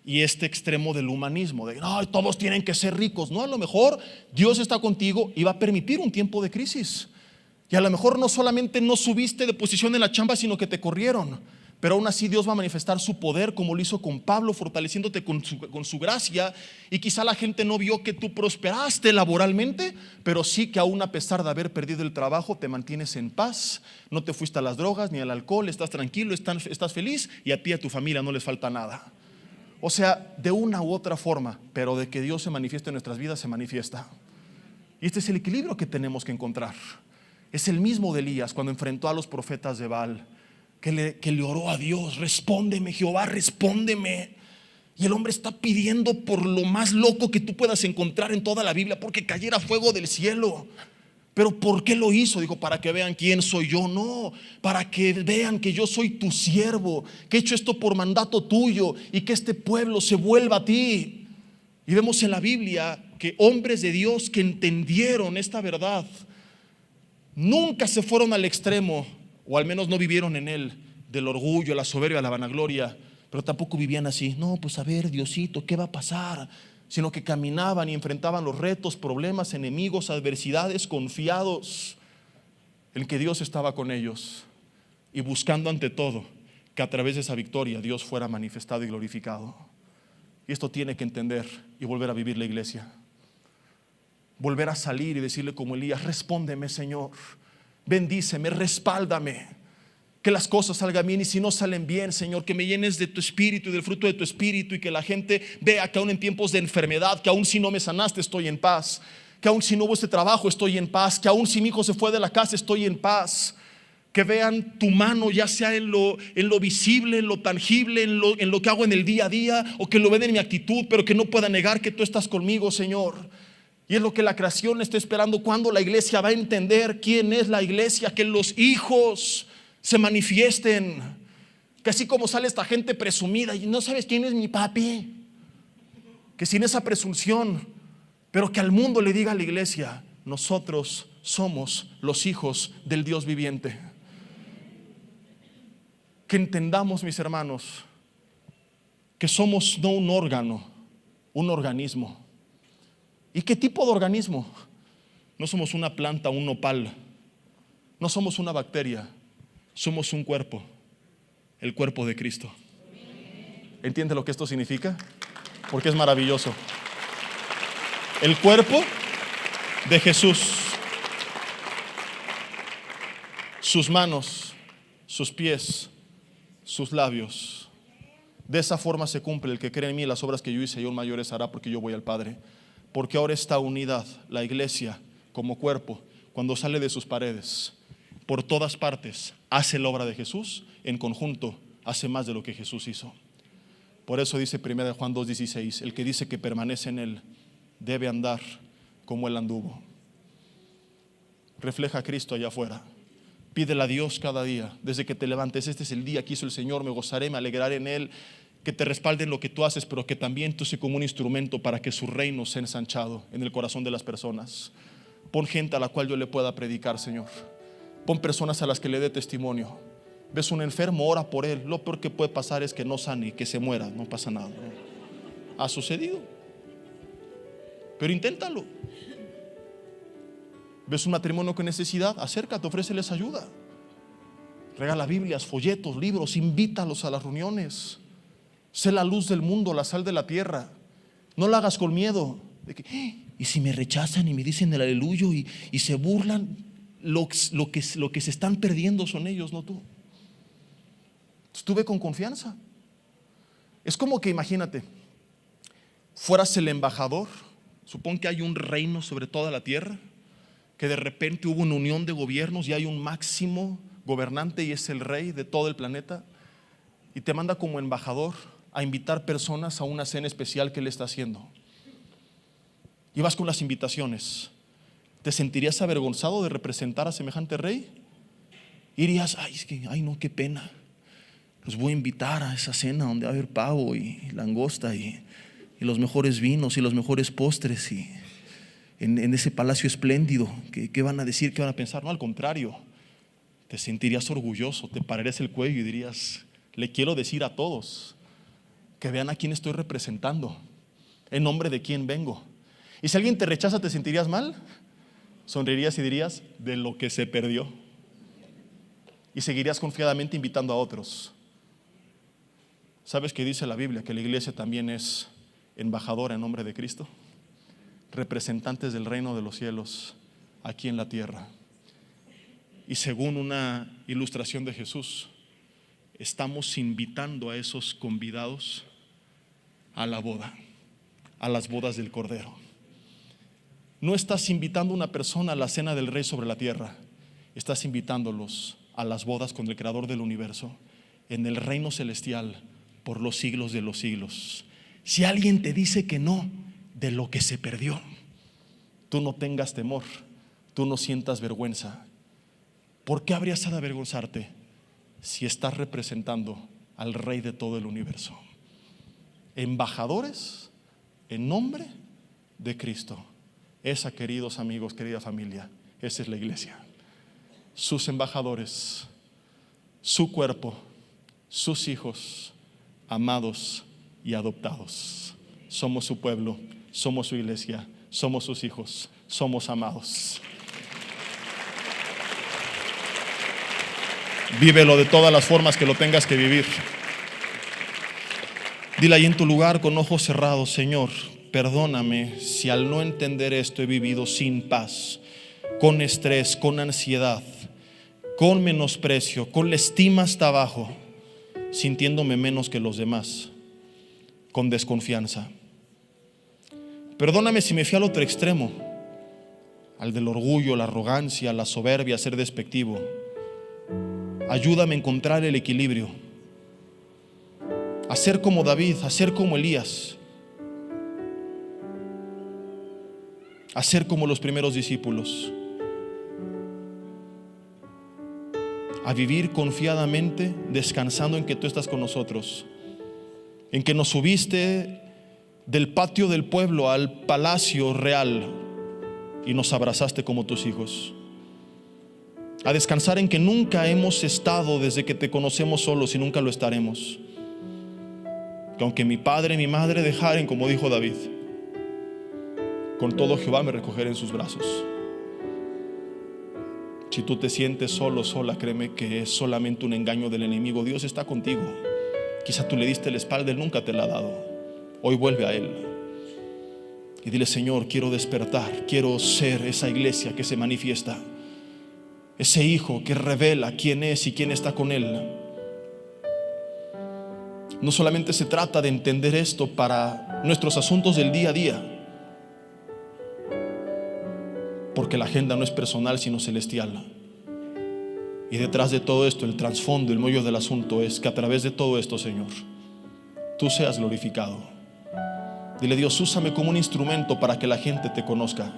Speaker 1: Y este extremo del humanismo, de no, todos tienen que ser ricos. No, a lo mejor Dios está contigo y va a permitir un tiempo de crisis. Y a lo mejor no solamente no subiste de posición en la chamba, sino que te corrieron. Pero aún así Dios va a manifestar su poder como lo hizo con Pablo, fortaleciéndote con su gracia. Y quizá la gente no vio que tú prosperaste laboralmente, pero sí que aún a pesar de haber perdido el trabajo te mantienes en paz, no te fuiste a las drogas ni al alcohol, estás tranquilo, estás feliz y a ti y a tu familia no les falta nada. O sea, de una u otra forma, pero de que Dios se manifieste en nuestras vidas, se manifiesta. Y este es el equilibrio que tenemos que encontrar. Es el mismo de Elías cuando enfrentó a los profetas de Baal, que le oró a Dios: respóndeme, Jehová, respóndeme. Y el hombre está pidiendo por lo más loco que tú puedas encontrar en toda la Biblia, porque cayera fuego del cielo. Pero ¿por qué lo hizo? Dijo: para que vean quién soy yo. No, para que vean que yo soy tu siervo, que he hecho esto por mandato tuyo y que este pueblo se vuelva a ti. Y vemos en la Biblia que hombres de Dios que entendieron esta verdad nunca se fueron al extremo, o al menos no vivieron en él, del orgullo, la soberbia, la vanagloria. Pero tampoco vivían así: no, pues a ver, Diosito, ¿qué va a pasar? Sino que caminaban y enfrentaban los retos, problemas, enemigos, adversidades, confiados en que Dios estaba con ellos y buscando ante todo que a través de esa victoria Dios fuera manifestado y glorificado. Y esto tiene que entender y volver a vivir la iglesia. Volver a salir y decirle como Elías: respóndeme, Señor, bendíceme, respáldame, que las cosas salgan bien, y si no salen bien, Señor, que me llenes de tu espíritu y del fruto de tu espíritu, y que la gente vea que aún en tiempos de enfermedad, que aún si no me sanaste, estoy en paz, que aún si no hubo este trabajo, estoy en paz, que aún si mi hijo se fue de la casa, estoy en paz. Que vean tu mano, ya sea en lo visible, en lo tangible, en lo que hago en el día a día, o que lo ven en mi actitud, pero que no pueda negar que tú estás conmigo, Señor. Y es lo que la creación está esperando, cuando la iglesia va a entender quién es la iglesia, que los hijos se manifiesten. Que así como sale esta gente presumida y no sabes quién es mi papi, que sin esa presunción, pero que al mundo le diga a la iglesia: nosotros somos los hijos del Dios viviente. Que entendamos, mis hermanos, que somos no un órgano, un organismo. ¿Y qué tipo de organismo? No somos una planta, un nopal, no somos una bacteria, somos un cuerpo, el cuerpo de Cristo. ¿Entiende lo que esto significa? Porque es maravilloso. El cuerpo de Jesús, sus manos, sus pies, sus labios. De esa forma se cumple: el que cree en mí, las obras que yo hice, y aún mayores hará, porque yo voy al Padre. Porque ahora esta unidad, la iglesia como cuerpo, cuando sale de sus paredes, por todas partes hace la obra de Jesús, en conjunto hace más de lo que Jesús hizo. Por eso dice 1 Juan 2:16: el que dice que permanece en él debe andar como él anduvo. Refleja a Cristo allá afuera. Pídele a Dios cada día, desde que te levantes: este es el día que hizo el Señor, me gozaré, me alegraré en él. Que te respalden lo que tú haces, pero que también tú seas como un instrumento para que su reino sea ensanchado en el corazón de las personas. Pon gente a la cual yo le pueda predicar, Señor. Pon personas a las que le dé testimonio. Ves un enfermo, ora por él. Lo peor que puede pasar es que no sane, que se muera. No pasa nada. Ha sucedido, pero inténtalo. Ves un matrimonio con necesidad, acércate, ofréceles ayuda. Regala Biblias, folletos, libros, invítalos a las reuniones. Sé la luz del mundo, la sal de la tierra. No lo hagas con miedo de que, y si me rechazan y me dicen el aleluya y se burlan, lo que se están perdiendo son ellos, no tú. Estuve con confianza. Es como que, imagínate, fueras el embajador. Supón que hay un reino sobre toda la tierra, que de repente hubo una unión de gobiernos y hay un máximo gobernante, y es el rey de todo el planeta, y te manda como embajador a invitar personas a una cena especial que él está haciendo. Y vas con las invitaciones. ¿Te sentirías avergonzado de representar a semejante rey? Irías: ay no, qué pena, los voy a invitar a esa cena donde va a haber pavo y langosta y los mejores vinos y los mejores postres, y en ese palacio espléndido. ¿Qué van a decir? ¿Qué van a pensar? No, al contrario, te sentirías orgulloso, te pararías el cuello y dirías: le quiero decir a todos que vean a quién estoy representando, en nombre de quién vengo. Y si alguien te rechaza, ¿te sentirías mal? Sonreirías y dirías: de lo que se perdió. Y seguirías confiadamente invitando a otros. ¿Sabes qué dice la Biblia? Que la iglesia también es embajadora en nombre de Cristo, representantes del reino de los cielos aquí en la tierra. Y según una ilustración de Jesús, estamos invitando a esos convidados a la boda, a las bodas del Cordero. No estás invitando a una persona a la cena del Rey sobre la tierra, estás invitándolos a las bodas con el Creador del universo, en el reino celestial, por los siglos de los siglos. Si alguien te dice que no, de lo que se perdió, tú no tengas temor, tú no sientas vergüenza. ¿Por qué habrías de avergonzarte si estás representando al Rey de todo el universo? Embajadores en nombre de Cristo. Esa, queridos amigos, querida familia, esa es la iglesia. Sus embajadores, su cuerpo, sus hijos, amados y adoptados. Somos su pueblo, somos su iglesia, somos sus hijos, somos amados. Vívelo de todas las formas que lo tengas que vivir. Dile ahí en tu lugar con ojos cerrados: Señor, perdóname si al no entender esto he vivido sin paz, con estrés, con ansiedad, con menosprecio, con la estima hasta abajo, sintiéndome menos que los demás, con desconfianza. Perdóname si me fui al otro extremo, al del orgullo, la arrogancia, la soberbia, ser despectivo. Ayúdame a encontrar el equilibrio, a ser como David, a ser como Elías, a ser como los primeros discípulos, a vivir confiadamente, descansando en que tú estás con nosotros, en que nos subiste del patio del pueblo al palacio real y nos abrazaste como tus hijos. A descansar en que nunca hemos estado desde que te conocemos solos y nunca lo estaremos. Que aunque mi padre y mi madre dejaren, como dijo David, con todo Jehová me recogeré en sus brazos. Si tú te sientes solo, sola, créeme que es solamente un engaño del enemigo. Dios está contigo. Quizá tú le diste la espalda, Él nunca te la ha dado. Hoy vuelve a Él y dile: Señor, quiero despertar, quiero ser esa iglesia que se manifiesta, ese hijo que revela quién es y quién está con Él. No solamente se trata de entender esto para nuestros asuntos del día a día, porque la agenda no es personal sino celestial. Y detrás de todo esto, el trasfondo, el meollo del asunto es que a través de todo esto, Señor, tú seas glorificado. Dile: Dios, úsame como un instrumento para que la gente te conozca,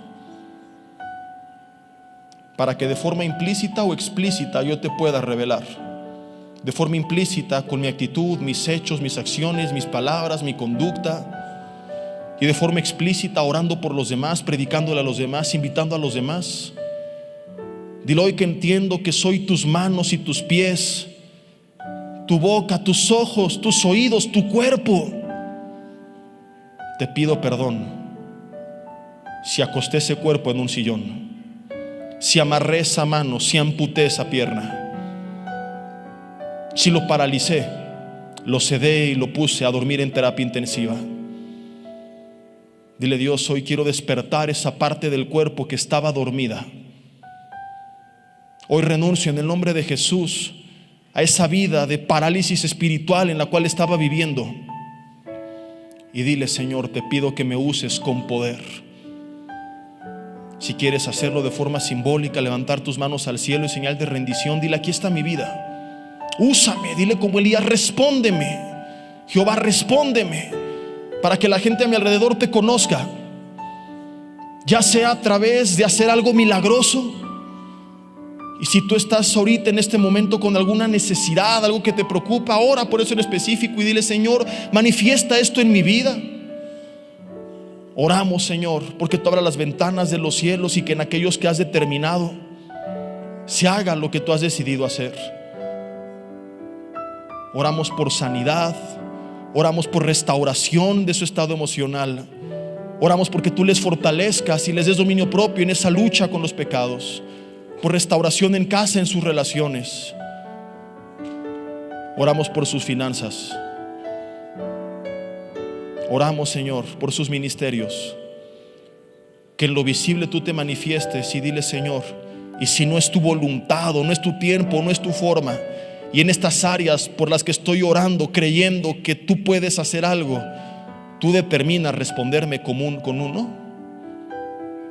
Speaker 1: para que de forma implícita o explícita yo te pueda revelar. De forma implícita con mi actitud, mis hechos, mis acciones, mis palabras, mi conducta. Y de forma explícita orando por los demás, predicándole a los demás, invitando a los demás. Dile hoy que entiendo que soy tus manos y tus pies, tu boca, tus ojos, tus oídos, tu cuerpo. Te pido perdón si acosté ese cuerpo en un sillón, si amarré esa mano, si amputé esa pierna, si lo paralicé, lo sedé y lo puse a dormir en terapia intensiva. Dile: Dios, hoy quiero despertar esa parte del cuerpo que estaba dormida. Hoy renuncio en el nombre de Jesús a esa vida de parálisis espiritual en la cual estaba viviendo. Y dile: Señor, te pido que me uses con poder. Si quieres hacerlo de forma simbólica, levantar tus manos al cielo en señal de rendición, dile: aquí está mi vida. Úsame, dile como Elías: respóndeme, Jehová, respóndeme, para que la gente a mi alrededor te conozca, ya sea a través de hacer algo milagroso. Y si tú estás ahorita en este momento con alguna necesidad, algo que te preocupa, ora por eso en específico y dile: Señor, manifiesta esto en mi vida. Oramos, Señor, porque tú abras las ventanas de los cielos y que en aquellos que has determinado se haga lo que tú has decidido hacer. Oramos por sanidad, oramos por restauración de su estado emocional. Oramos porque tú les fortalezcas y les des dominio propio en esa lucha con los pecados. Por restauración en casa, en sus relaciones. Oramos por sus finanzas. Oramos, Señor, por sus ministerios. Que en lo visible tú te manifiestes y dile, Señor, y si no es tu voluntad, o no es tu tiempo, o no es tu forma, y en estas áreas por las que estoy orando, creyendo que tú puedes hacer algo, tú determinas responderme con un no,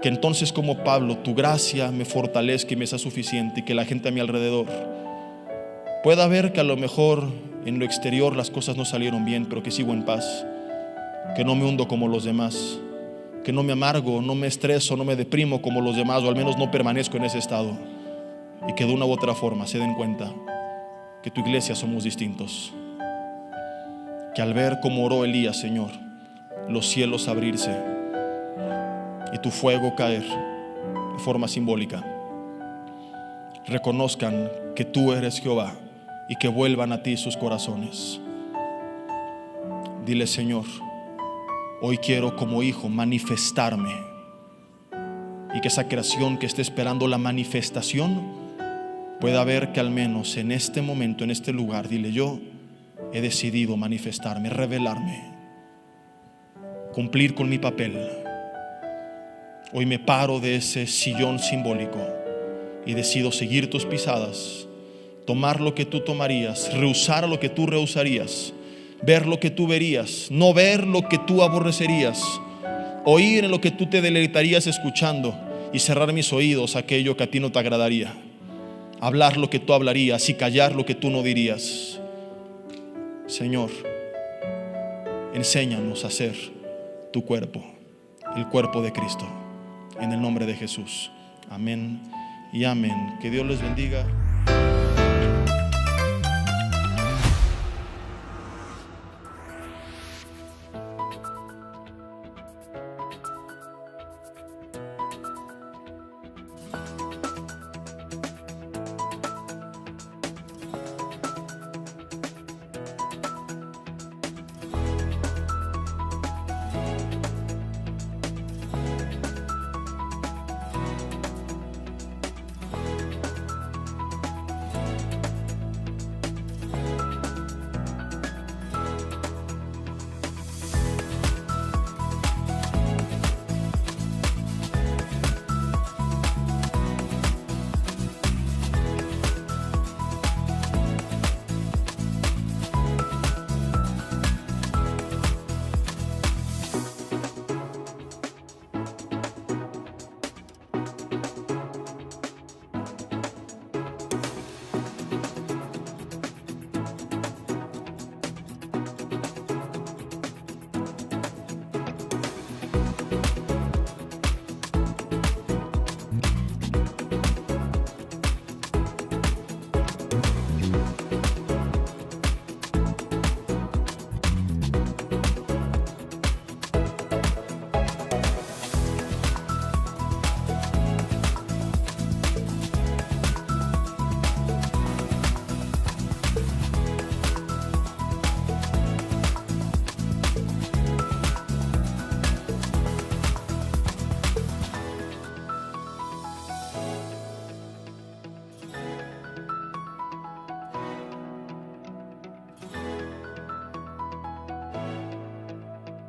Speaker 1: que entonces, como Pablo, tu gracia me fortalezca y me sea suficiente, y que la gente a mi alrededor pueda ver que a lo mejor en lo exterior las cosas no salieron bien, pero que sigo en paz, que no me hundo como los demás, que no me amargo, no me estreso, no me deprimo como los demás, o al menos no permanezco en ese estado, y que de una u otra forma se den cuenta que tu iglesia somos distintos. Que al ver cómo oró Elías, Señor, los cielos abrirse y tu fuego caer de forma simbólica, reconozcan que tú eres Jehová y que vuelvan a ti sus corazones. Dile, Señor, hoy quiero como hijo manifestarme, y que esa creación que esté esperando la manifestación pueda ver que al menos en este momento, en este lugar, dile, yo he decidido manifestarme, revelarme, cumplir con mi papel. Hoy me paro de ese sillón simbólico y decido seguir tus pisadas, tomar lo que tú tomarías, rehusar lo que tú rehusarías, ver lo que tú verías, no ver lo que tú aborrecerías, oír en lo que tú te deleitarías escuchando, y cerrar mis oídos a aquello que a ti no te agradaría, hablar lo que tú hablarías y callar lo que tú no dirías. Señor, enséñanos a ser tu cuerpo, el cuerpo de Cristo, en el nombre de Jesús. Amén y amén. Que Dios les bendiga.